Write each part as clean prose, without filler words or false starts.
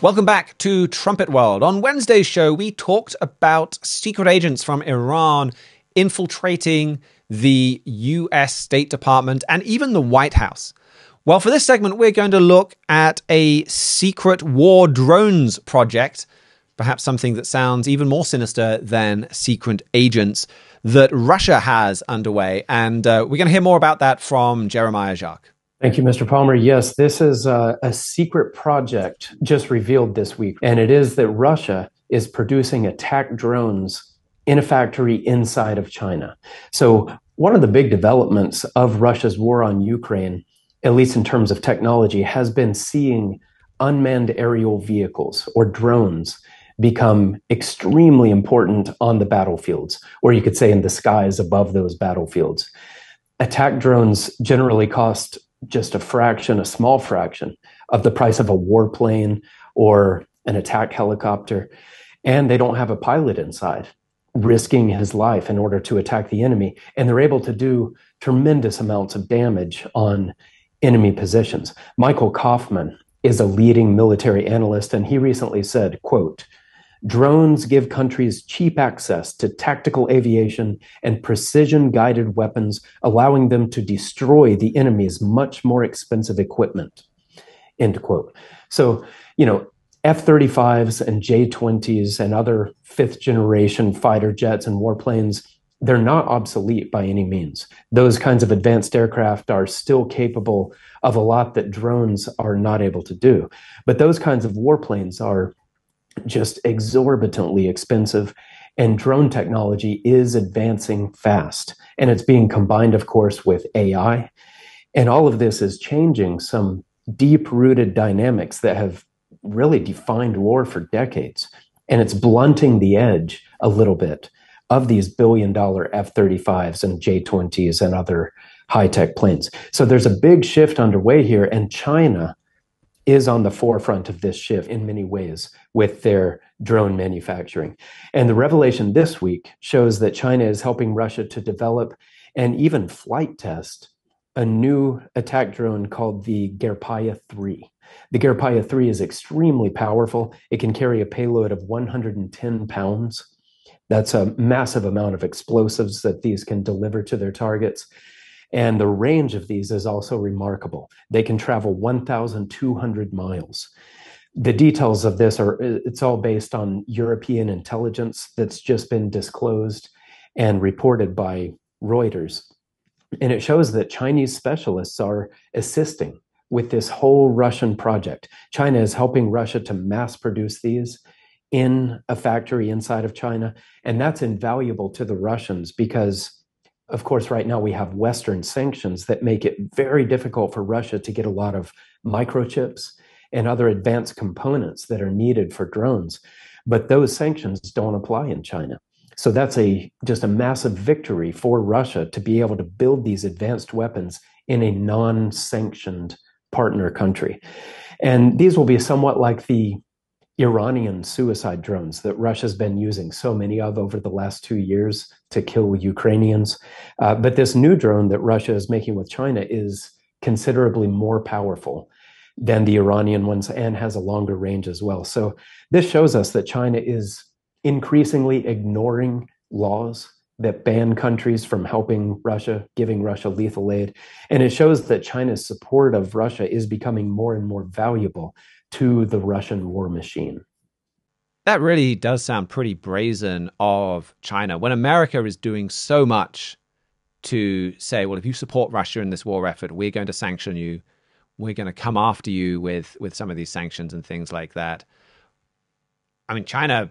Welcome back to Trumpet World. On Wednesday's show, we talked about secret agents from Iran infiltrating the US State Department and even the White House. Well, for this segment, we're going to look at a secret war drones project, perhaps something that sounds even more sinister than secret agents that Russia has underway. And we're going to hear more about that from Jeremiah Jacques. Thank you, Mr. Palmer. Yes, this is a secret project just revealed this week, and it is that Russia is producing attack drones in a factory inside of China. So one of the big developments of Russia's war on Ukraine, at least in terms of technology, has been seeing unmanned aerial vehicles or drones become extremely important on the battlefields, or you could say in the skies above those battlefields. Attack drones generally cost just a small fraction of the price of a warplane or an attack helicopter. And they don't have a pilot inside, risking his life in order to attack the enemy. And they're able to do tremendous amounts of damage on enemy positions. Michael Kaufman is a leading military analyst, and he recently said, quote, "Drones give countries cheap access to tactical aviation and precision-guided weapons, allowing them to destroy the enemy's much more expensive equipment." End quote. So, F-35s and J-20s and other fifth-generation fighter jets and warplanes, they're not obsolete by any means. Those kinds of advanced aircraft are still capable of a lot that drones are not able to do. But those kinds of warplanes are just exorbitantly expensive, and drone technology is advancing fast, and it's being combined, of course, with AI, and all of this is changing some deep-rooted dynamics that have really defined war for decades, and it's blunting the edge a little bit of these billion-dollar F-35s and J-20s and other high-tech planes. So there's a big shift underway here, and China is on the forefront of this shift in many ways with their drone manufacturing. And the revelation this week shows that China is helping Russia to develop and even flight test a new attack drone called the Gerpaya 3. The Gerpaya 3 is extremely powerful. It can carry a payload of 110 pounds. That's a massive amount of explosives that these can deliver to their targets. And the range of these is also remarkable. They can travel 1,200 miles. The details of this it's all based on European intelligence that's just been disclosed and reported by Reuters. And it shows that Chinese specialists are assisting with this whole Russian project. China is helping Russia to mass produce these in a factory inside of China. And that's invaluable to the Russians because, of course, right now we have Western sanctions that make it very difficult for Russia to get a lot of microchips and other advanced components that are needed for drones. But those sanctions don't apply in China. So that's just a massive victory for Russia to be able to build these advanced weapons in a non-sanctioned partner country. And these will be somewhat like the Iranian suicide drones that Russia's been using so many of over the last 2 years to kill Ukrainians. But this new drone that Russia is making with China is considerably more powerful than the Iranian ones and has a longer range as well. So this shows us that China is increasingly ignoring laws that ban countries from helping Russia, giving Russia lethal aid. And it shows that China's support of Russia is becoming more and more valuable to the Russian war machine. That really does sound pretty brazen of China. When America is doing so much to say, well, if you support Russia in this war effort, we're going to sanction you. We're going to come after you with some of these sanctions and things like that. I mean, China,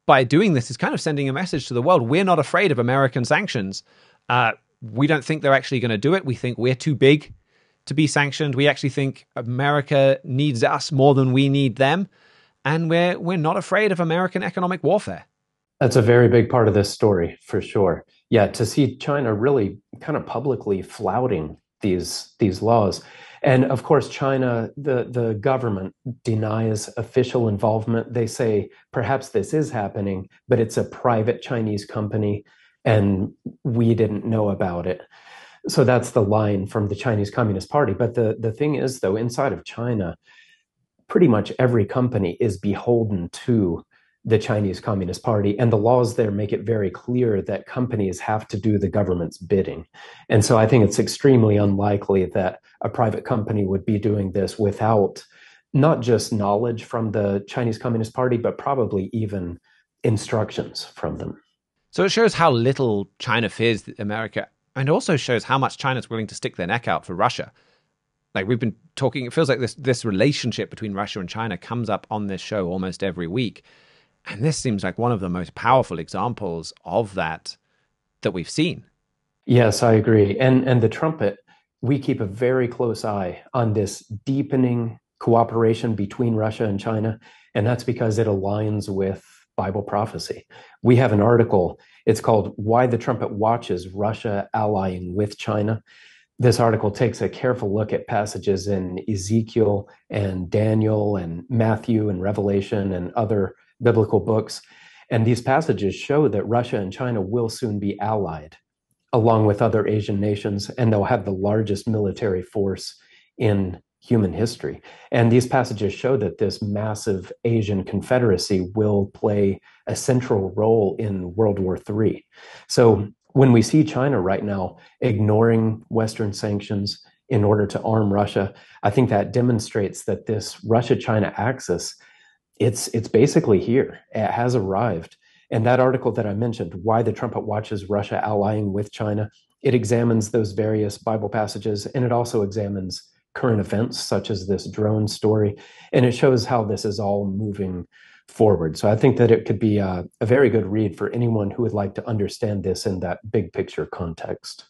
by doing this, is kind of sending a message to the world. We're not afraid of American sanctions. We don't think they're actually going to do it. We think we're too big to be sanctioned. We actually think America needs us more than we need them. And we're not afraid of American economic warfare. That's a very big part of this story, for sure. Yeah, to see China really kind of publicly flouting these laws. And of course, China, the government denies official involvement. They say, perhaps this is happening, but it's a private Chinese company and we didn't know about it. So that's the line from the Chinese Communist Party. But the thing is, though, inside of China, pretty much every company is beholden to the Chinese Communist Party, and the laws there make it very clear that companies have to do the government's bidding. And so I think it's extremely unlikely that a private company would be doing this without not just knowledge from the Chinese Communist Party, but probably even instructions from them. So it shows how little China fears America, and also shows how much China's willing to stick their neck out for Russia. Like we've been talking, it feels like this relationship between Russia and China comes up on this show almost every week. And this seems like one of the most powerful examples of that we've seen. Yes, I agree. And the trumpet, we keep a very close eye on this deepening cooperation between Russia and China. And that's because it aligns with Bible prophecy. We have an article, it's called Why the Trumpet Watches Russia Allying with China. This article takes a careful look at passages in Ezekiel and Daniel and Matthew and Revelation and other biblical books. And these passages show that Russia and China will soon be allied along with other Asian nations, and they'll have the largest military force in human history. And these passages show that this massive Asian confederacy will play a central role in World War III. So when we see China right now ignoring Western sanctions in order to arm Russia, I think that demonstrates that this Russia-China axis, it's basically here. It has arrived. And that article that I mentioned, Why the Trumpet Watches Russia Allying with China, it examines those various Bible passages, and it also examines current events such as this drone story, and it shows how this is all moving forward. So I think that it could be a very good read for anyone who would like to understand this in that big picture context.